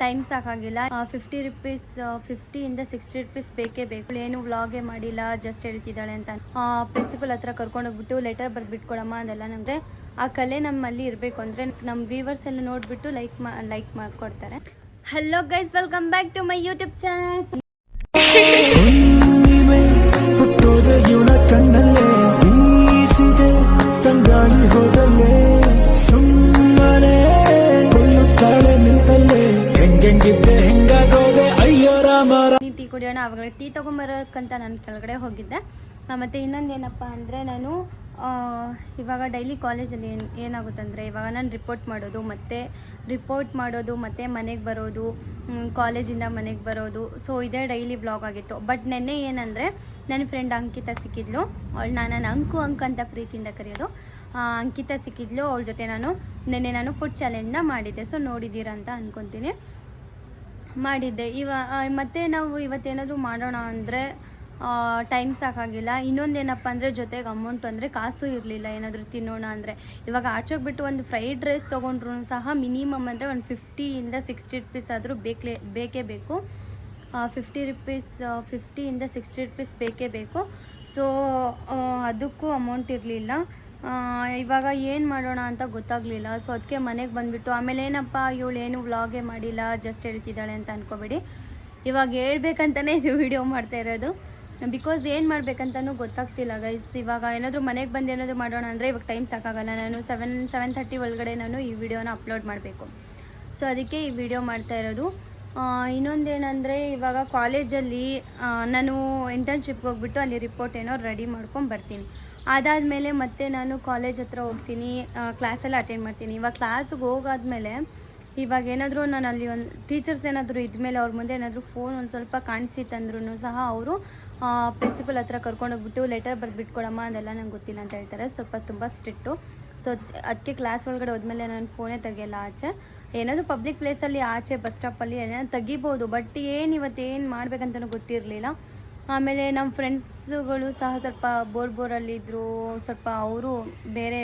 Time ಸಾಕಾಗಿಲ್ಲ. 50 rupees 50ಇಂದ 60 rupees ಬೇಕೇ ಬೇಕು. ಏನು ವ್ಲಾಗೇ ಮಾಡಿಲ್ಲ, ಜಸ್ಟ್ ಹೇಳ್ತಿದ್ದಾಳೆ ಅಂತ ಪ್ರಿನ್ಸಿಪಲ್ ಹತ್ರ ಕರ್ಕೊಂಡೋಗ್ಬಿಟ್ಟು ಲೆಟರ್ ಬರೆದ್ಬಿಟ್ಕೊಡಮ್ಮ ಅದೆಲ್ಲ. ನಮಗೆ ಆ ಕಲೆ ನಮ್ಮಲ್ಲಿ ಇರಬೇಕು ಅಂದರೆ ನಮ್ಮ ವ್ಯೂವರ್ಸ್ ಎಲ್ಲ ನೋಡಿಬಿಟ್ಟು ಲೈಕ್ ಮಾಡಿಕೊಡ್ತಾರೆ. Hello guys, welcome back to my YouTube channel. Tea ಕುಡಿಯೋಣ. ಅವಾಗಲೇ ಟೀ ತೊಗೊಂಬರೋಕ್ಕಂತ ನಾನು ಕೆಳಗಡೆ ಹೋಗಿದ್ದೆ. ಮತ್ತು ಇನ್ನೊಂದೇನಪ್ಪ ಅಂದರೆ ನಾನು ಇವಾಗ ಡೈಲಿ ಕಾಲೇಜಲ್ಲಿ ಏನಾಗುತ್ತಂದರೆ ಇವಾಗ ನಾನು ರಿಪೋರ್ಟ್ ಮಾಡೋದು ಮತ್ತು ಮನೆಗೆ ಬರೋದು, ಕಾಲೇಜಿಂದ ಮನೆಗೆ ಬರೋದು. ಸೊ ಇದೇ ಡೈಲಿ ಬ್ಲಾಗ್ ಆಗಿತ್ತು. ಬಟ್ ನೆನ್ನೆ ಏನಂದರೆ ನನ್ನ ಫ್ರೆಂಡ್ ಅಂಕಿತಾ ಸಿಕ್ಕಿದ್ಲು. ಅವಳು ನಾನು ಅಂಕು ಅಂತ ಪ್ರೀತಿಯಿಂದ ಕರೆಯೋದು. ಅಂಕಿತಾ ಸಿಕ್ಕಿದ್ಲು. ಅವಳ ಜೊತೆ ನೆನ್ನೆ ನಾನು ಫುಡ್ ಚಾಲೆಂಜ್ನ ಮಾಡಿದ್ದೆ. ಸೊ ನೋಡಿದ್ದೀರಾ ಅಂತ ಅಂದ್ಕೊತೀನಿ, ಮಾಡಿದ್ದೆ. ಮತ್ತೆ ನಾವು ಇವತ್ತೇನಾದರೂ ಮಾಡೋಣ ಅಂದರೆ ಟೈಮ್ ಸಾಕಾಗಿಲ್ಲ. ಇನ್ನೊಂದೇನಪ್ಪ ಅಂದರೆ ಜೊತೆಗೆ ಅಮೌಂಟ್ ಅಂದರೆ ಕಾಸು ಇರಲಿಲ್ಲ ಏನಾದರೂ ತಿನ್ನೋಣ ಅಂದರೆ. ಇವಾಗ ಆಚೋಗ್ಬಿಟ್ಟು ಒಂದು ಫ್ರೈಡ್ ರೈಸ್ ತೊಗೊಂಡ್ರೂ ಸಹ ಮಿನಿಮಮ್ ಅಂದರೆ ಒಂದು 50ಇಂದ 60 ರುಪೀಸ್ ಆದರೂ ಬೇಕೇ ಬೇಕು. 50ಇಂದ 60 ರುಪೀಸ್ ಬೇಕೇ ಬೇಕು. ಸೊ ಅದಕ್ಕೂ ಅಮೌಂಟ್ ಇರಲಿಲ್ಲ. ಇವಾಗ ಏನು ಮಾಡೋಣ ಅಂತ ಗೊತ್ತಾಗಲಿಲ್ಲ. ಸೊ ಅದಕ್ಕೆ ಮನೆಗೆ ಬಂದುಬಿಟ್ಟು ಆಮೇಲೆ ಏನಪ್ಪ ಇವಳು ಏನು ವ್ಲಾಗೇ ಮಾಡಿಲ್ಲ, ಜಸ್ಟ್ ಹೇಳ್ತಿದ್ದಾಳೆ ಅಂತ ಅಂದ್ಕೊಬೇಡಿ. ಇವಾಗ ಹೇಳ್ಬೇಕಂತಲೇ ಇದು ವಿಡಿಯೋ ಮಾಡ್ತಾ ಇರೋದು. ಬಿಕಾಸ್ ಏನು ಮಾಡಬೇಕಂತನೂ ಗೊತ್ತಾಗ್ತಿಲ್ಲ ಗೈಸ್. ಇವಾಗ ಏನಾದರೂ ಮನೆಗೆ ಬಂದು ಏನಾದರೂ ಮಾಡೋಣ ಅಂದರೆ ಇವಾಗ ಟೈಮ್ ಸಾಕಾಗಲ್ಲ. ನಾನು 7:30 ಒಳಗಡೆ ನಾನು ಈ ವಿಡಿಯೋನ ಅಪ್ಲೋಡ್ ಮಾಡಬೇಕು. ಸೊ ಅದಕ್ಕೆ ಈ ವಿಡಿಯೋ ಮಾಡ್ತಾ ಇರೋದು. ಇನ್ನೊಂದೇನೆಂದರೆ ಇವಾಗ ಕಾಲೇಜಲ್ಲಿ ನಾನು ಇಂಟರ್ನ್ಶಿಪ್ಗೆ ಹೋಗ್ಬಿಟ್ಟು ಅಲ್ಲಿ ರಿಪೋರ್ಟ್ ಏನೋ ರೆಡಿ ಮಾಡ್ಕೊಂಡು ಬರ್ತೀನಿ. ಅದಾದಮೇಲೆ ಮತ್ತೆ ನಾನು ಕಾಲೇಜ್ ಹತ್ರ ಹೋಗ್ತೀನಿ, ಕ್ಲಾಸೆಲ್ಲ ಅಟೆಂಡ್ ಮಾಡ್ತೀನಿ. ಇವಾಗ ಕ್ಲಾಸ್ಗೆ ಹೋಗಾದ್ಮೇಲೆ ಇವಾಗ ಏನಾದರೂ ನಾನು ಅಲ್ಲಿ ಒಂದು ಟೀಚರ್ಸ್ ಏನಾದರೂ ಇದ್ಮೇಲೆ ಅವ್ರ ಮುಂದೆ ಏನಾದರೂ ಫೋನ್ ಒಂದು ಸ್ವಲ್ಪ ಕಾಣಿಸಿತ್ತಂದ್ರೂ ಸಹ ಅವರು ಪ್ರಿನ್ಸಿಪಲ್ ಹತ್ರ ಕರ್ಕೊಂಡೋಗ್ಬಿಟ್ಟು ಲೆಟರ್ ಬರೆದ್ಬಿಟ್ಕೊಡಮ್ಮ ಅದೆಲ್ಲ ನಂಗೆ ಗೊತ್ತಿಲ್ಲ ಅಂತ ಹೇಳ್ತಾರೆ. ತುಂಬ ಸ್ಟ್ರಿಕ್ಟು. ಸೊ ಅದಕ್ಕೆ ಕ್ಲಾಸ್ ಒಳಗಡೆ ಹೋದ್ಮೇಲೆ ನಾನು ಫೋನೇ ತೆಗಿಯಲ್ಲ ಆಚೆ. ಏನಾದರೂ ಪಬ್ಲಿಕ್ ಪ್ಲೇಸಲ್ಲಿ ಆಚೆ ಬಸ್ ಸ್ಟಾಪಲ್ಲಿ ಏನಾದ್ರು ತೆಗಿಬೋದು. ಬಟ್ ಇವತ್ತೇನು ಮಾಡಬೇಕಂತನೂ ಗೊತ್ತಿರಲಿಲ್ಲ. ಆಮೇಲೆ ನಮ್ಮ ಫ್ರೆಂಡ್ಸುಗಳು ಸಹ ಸ್ವಲ್ಪ ಬೋರಲ್ಲಿದ್ದರು, ಸ್ವಲ್ಪ ಅವರು ಬೇರೆ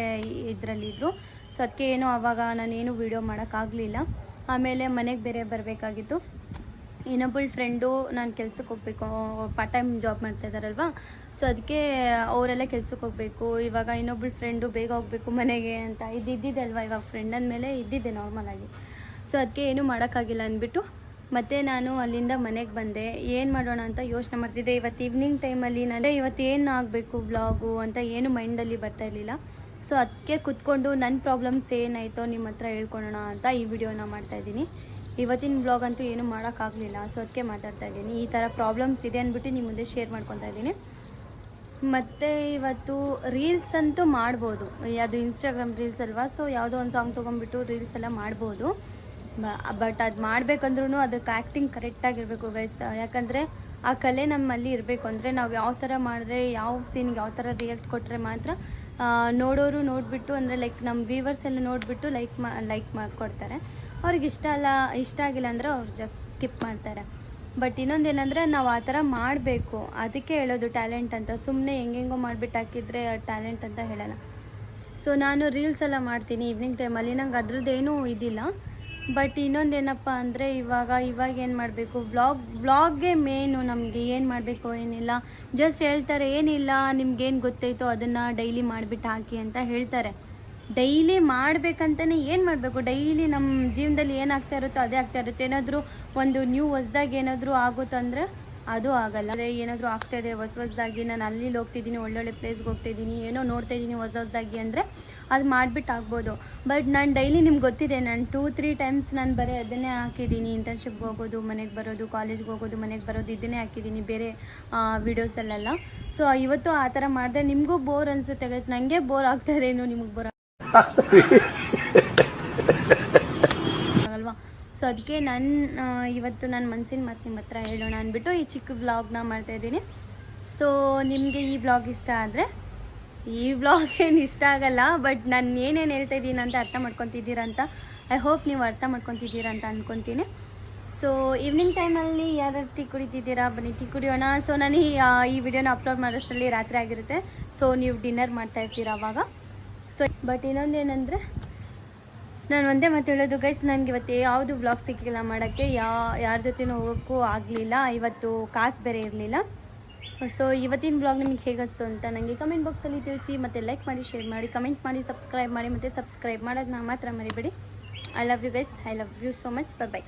ಇದರಲ್ಲಿದ್ದರು. ಸೊ ಅದಕ್ಕೆ ಏನೋ ಆವಾಗ ನಾನೇನು ವೀಡಿಯೋ ಮಾಡೋಕ್ಕಾಗಲಿಲ್ಲ. ಆಮೇಲೆ ಮನೆಗೆ ಬೇರೆ ಬರಬೇಕಾಗಿತ್ತು. ಇನ್ನೊಬ್ಬಳು ಫ್ರೆಂಡು ನಾನು ಕೆಲ್ಸಕ್ಕೆ ಹೋಗಬೇಕು, ಪಾರ್ಟ್ ಟೈಮ್ ಜಾಬ್ ಮಾಡ್ತಾಯಿದ್ದಾರಲ್ವ. ಸೊ ಅದಕ್ಕೆ ಅವರೆಲ್ಲ ಕೆಲ್ಸಕ್ಕೆ ಹೋಗಬೇಕು. ಇವಾಗ ಇನ್ನೊಬ್ಬಳು ಫ್ರೆಂಡು ಬೇಗ ಹೋಗಬೇಕು ಮನೆಗೆ ಅಂತ ಇದ್ದಿದ್ದೆ ಅಲ್ವ. ಇವಾಗ ಫ್ರೆಂಡ್ ಅಂದಮೇಲೆ ಇದ್ದಿದ್ದೆ ನಾರ್ಮಲಾಗಿ. ಸೊ ಅದಕ್ಕೆ ಏನೂ ಮಾಡೋಕ್ಕಾಗಿಲ್ಲ ಅಂದ್ಬಿಟ್ಟು ಮತ್ತು ನಾನು ಅಲ್ಲಿಂದ ಮನೆಗೆ ಬಂದೆ. ಏನು ಮಾಡೋಣ ಅಂತ ಯೋಚನೆ ಮಾಡ್ತಿದ್ದೆ. ಇವತ್ತು ಈವ್ನಿಂಗ್ ಟೈಮಲ್ಲಿ ಇವತ್ತೇನು ಆಗಬೇಕು ವ್ಲಾಗು ಅಂತ ಏನು ಮೈಂಡಲ್ಲಿ ಬರ್ತಾಯಿರಲಿಲ್ಲ. ಸೊ ಅದಕ್ಕೆ ಕೂತ್ಕೊಂಡು ನನ್ನ ಪ್ರಾಬ್ಲಮ್ಸ್ ಏನಾಯಿತೋ ನಿಮ್ಮ ಹತ್ರ ಹೇಳ್ಕೊಳ್ಳೋಣ ಅಂತ ಈ ವಿಡಿಯೋನ ಮಾಡ್ತಾಯಿದ್ದೀನಿ. ಇವತ್ತಿನ ವ್ಲಾಗ್ ಅಂತೂ ಏನೂ ಮಾಡೋಕ್ಕಾಗಲಿಲ್ಲ. ಸೊ ಅದಕ್ಕೆ ಮಾತಾಡ್ತಾಯಿದ್ದೀನಿ. ಈ ಥರ ಪ್ರಾಬ್ಲಮ್ಸ್ ಇದೆ ಅಂದ್ಬಿಟ್ಟು ನಿಮ್ಮ ಮುಂದೆ ಶೇರ್ ಮಾಡ್ಕೊತಾ ಇದ್ದೀನಿ. ಮತ್ತು ಇವತ್ತು ರೀಲ್ಸ್ ಅಂತೂ ಮಾಡ್ಬೋದು, ಅದು ಇನ್ಸ್ಟಾಗ್ರಾಮ್ ರೀಲ್ಸ್ ಅಲ್ವಾ. ಸೊ ಯಾವುದೋ ಒಂದು ಸಾಂಗ್ ತೊಗೊಂಡ್ಬಿಟ್ಟು ರೀಲ್ಸ್ ಎಲ್ಲ ಮಾಡ್ಬೋದು. ಬಟ್ ಅದು ಮಾಡಬೇಕಂದ್ರೂ ಅದಕ್ಕೆ ಆ್ಯಕ್ಟಿಂಗ್ ಕರೆಕ್ಟಾಗಿರಬೇಕು ಗೈಸ್. ಯಾಕಂದರೆ ಆ ಕಲೆ ನಮ್ಮಲ್ಲಿ ಇರಬೇಕು. ಅಂದರೆ ನಾವು ಯಾವ ಥರ ಮಾಡಿದ್ರೆ, ಯಾವ ಸೀನ್ಗೆ ಯಾವ ಥರ ರಿಯಾಕ್ಟ್ ಕೊಟ್ಟರೆ ಮಾತ್ರ ನೋಡೋರು ನೋಡಿಬಿಟ್ಟು ಅಂದರೆ ಲೈಕ್ ನಮ್ಮ ವ್ಯೂವರ್ಸ್ ಎಲ್ಲ ನೋಡಿಬಿಟ್ಟು ಲೈಕ್ ಮಾಡಿಕೊಡ್ತಾರೆ. ಅವ್ರಿಗೆ ಇಷ್ಟ ಆಗಿಲ್ಲ ಅಂದರೆ ಅವ್ರು ಜಸ್ಟ್ ಸ್ಕಿಪ್ ಮಾಡ್ತಾರೆ. ಬಟ್ ಇನ್ನೊಂದೇನೆಂದರೆ ನಾವು ಆ ಥರ ಮಾಡಬೇಕು. ಅದಕ್ಕೆ ಹೇಳೋದು ಟ್ಯಾಲೆಂಟ್ ಅಂತ. ಸುಮ್ಮನೆ ಹೆಂಗೆಂಗೋ ಮಾಡಿಬಿಟ್ಟು ಹಾಕಿದರೆ ಟ್ಯಾಲೆಂಟ್ ಅಂತ ಹೇಳಲ್ಲ. ಸೊ ನಾನು ರೀಲ್ಸ್ ಎಲ್ಲ ಮಾಡ್ತೀನಿ ಈವ್ನಿಂಗ್ ಟೈಮಲ್ಲಿ. ನಂಗೆ ಅದ್ರದ್ದೇನೂ ಇದಿಲ್ಲ. ಬಟ್ ಇನ್ನೊಂದೇನಪ್ಪ ಅಂದರೆ ಇವಾಗ ಏನು ಮಾಡಬೇಕು, ವ್ಲಾಗ್ಗೆ ಮೇನು. ನಮಗೆ ಏನು ಮಾಡಬೇಕು ಏನಿಲ್ಲ, ಜಸ್ಟ್ ಹೇಳ್ತಾರೆ ಏನಿಲ್ಲ ನಿಮ್ಗೇನು ಗೊತ್ತಾಯ್ತೋ ಅದನ್ನು ಡೈಲಿ ಮಾಡಿಬಿಟ್ಟು ಹಾಕಿ ಅಂತ ಹೇಳ್ತಾರೆ. ಡೈಲಿ ಮಾಡಬೇಕಂತಲೇ ಏನು ಮಾಡಬೇಕು, ಡೈಲಿ ನಮ್ಮ ಜೀವನದಲ್ಲಿ ಏನಾಗ್ತಾ ಇರುತ್ತೋ ಅದೇ ಆಗ್ತಾ ಇರುತ್ತೆ. ಏನಾದರೂ ಒಂದು ಹೊಸ್ದಾಗಿ ಏನಾದರೂ ಆಗುತ್ತಂದರೆ ಅದು ಆಗಲ್ಲ. ಅದೇ ಏನಾದರೂ ಆಗ್ತಾಯಿದೆ ಹೊಸದಾಗಿ, ನಾನು ಅಲ್ಲಿ ಹೋಗ್ತಿದ್ದೀನಿ, ಒಳ್ಳೊಳ್ಳೆ ಪ್ಲೇಸ್ಗೆ ಹೋಗ್ತಾಯಿದ್ದೀನಿ, ಏನೋ ನೋಡ್ತಾಯಿದ್ದೀನಿ ಹೊಸದಾಗಿ ಅಂದರೆ ಅದು ಮಾಡಿಬಿಟ್ಟು ಆಗ್ಬೋದು. ಬಟ್ ನಾನು ಡೈಲಿ ನಿಮ್ಗೆ ಗೊತ್ತಿದೆ, ನಾನು 2-3 ಟೈಮ್ಸ್ ನಾನು ಬರೀ ಅದನ್ನೇ ಹಾಕಿದ್ದೀನಿ. ಇಂಟರ್ನ್ಶಿಪ್ಗೆ ಹೋಗೋದು, ಮನೆಗೆ ಬರೋದು, ಕಾಲೇಜ್ಗೆ ಹೋಗೋದು, ಮನೆಗೆ ಬರೋದು, ಇದನ್ನೇ ಹಾಕಿದ್ದೀನಿ ಬೇರೆ ವೀಡಿಯೋಸಲ್ಲೆಲ್ಲ. ಸೊ ಇವತ್ತು ಆ ಥರ ಮಾಡಿದೆ. ನಿಮಗೂ ಬೋರ್ ಅನಿಸುತ್ತೆ ಗೈಸ್. ನನಗೆ ಬೋರ್ ಆಗ್ತಾಯಿದೇನು, ನಿಮಗೆ ಬೋರ್ ಆಗಲ್ವಾ. ಸೊ ಅದಕ್ಕೆ ಇವತ್ತು ನನ್ನ ಮನಸ್ಸಿನ ಮಾತು ನಿಮ್ಮ ಹತ್ರ ಹೇಳೋಣ ಅಂದ್ಬಿಟ್ಟು ಈ ಚಿಕ್ಕ ವ್ಲಾಗ್ನ ಮಾಡ್ತಾಯಿದ್ದೀನಿ. ಸೊ ನಿಮಗೆ ಈ ವ್ಲಾಗ್ ಇಷ್ಟ ಆದರೆ, ಈ ವ್ಲಾಗ್ ಏನು ಇಷ್ಟ ಆಗಲ್ಲ, ಬಟ್ ನಾನು ಏನೇನು ಹೇಳ್ತಾಯಿದ್ದೀನಿ ಅಂತ ಅರ್ಥ ಮಾಡ್ಕೊತಿದ್ದೀರಾ ಅಂತ ಐ ಹೋಪ್ ನೀವು ಅರ್ಥ ಮಾಡ್ಕೊತಿದ್ದೀರಾ ಅಂತ ಅಂದ್ಕೊತೀನಿ. ಸೊ ಈವ್ನಿಂಗ್ ಟೈಮಲ್ಲಿ ಯಾರ್ಯಾರು ಟೀ ಕುಡಿತಿದ್ದೀರಾ, ಬನ್ನಿ ಟೀ ಕುಡಿಯೋಣ. ಸೊ ನಾನು ಈ ವಿಡಿಯೋನ ಅಪ್ಲೋಡ್ ಮಾಡೋಷ್ಟರಲ್ಲಿ ರಾತ್ರಿ ಆಗಿರುತ್ತೆ. ಸೊ ನೀವು ಡಿನ್ನರ್ ಮಾಡ್ತಾಯಿರ್ತೀರ ಆವಾಗ. ಸೊ ಬಟ್ ಇನ್ನೊಂದೇನೆಂದರೆ ನಾನು ಒಂದೇ ಮಾತು ಹೇಳೋದು ಗೈಸ್, ನನಗೆ ಇವತ್ತು ಯಾವುದು ವ್ಲಾಗ್ ಸಿಕ್ಕಿಲ್ಲ ಮಾಡೋಕ್ಕೆ, ಯಾರ ಜೊತೆನೂ ಹೋಗೋಕ್ಕೂ ಆಗಲಿಲ್ಲ. ಇವತ್ತು ಕಾಸು ಬೇರೆ ಇರಲಿಲ್ಲ. ಸೊ ಇವತ್ತಿನ ಬ್ಲಾಗ್ ನಿಮಗೆ ಹೇಗಸ್ತು ಅಂತ ನನಗೆ ಕಮೆಂಟ್ ಬಾಕ್ಸಲ್ಲಿ ತಿಳಿಸಿ. ಮತ್ತು ಲೈಕ್ ಮಾಡಿ, ಶೇರ್ ಮಾಡಿ, ಕಮೆಂಟ್ ಮಾಡಿ, ಸಬ್ಸ್ಕ್ರೈಬ್ ಮಾಡಿ. ಮತ್ತು ಸಬ್ಸ್ಕ್ರೈಬ್ ಮಾಡೋದನ್ನ ಮಾತ್ರ ಮರಿಬೇಡಿ. I love you guys, I love you so much. By.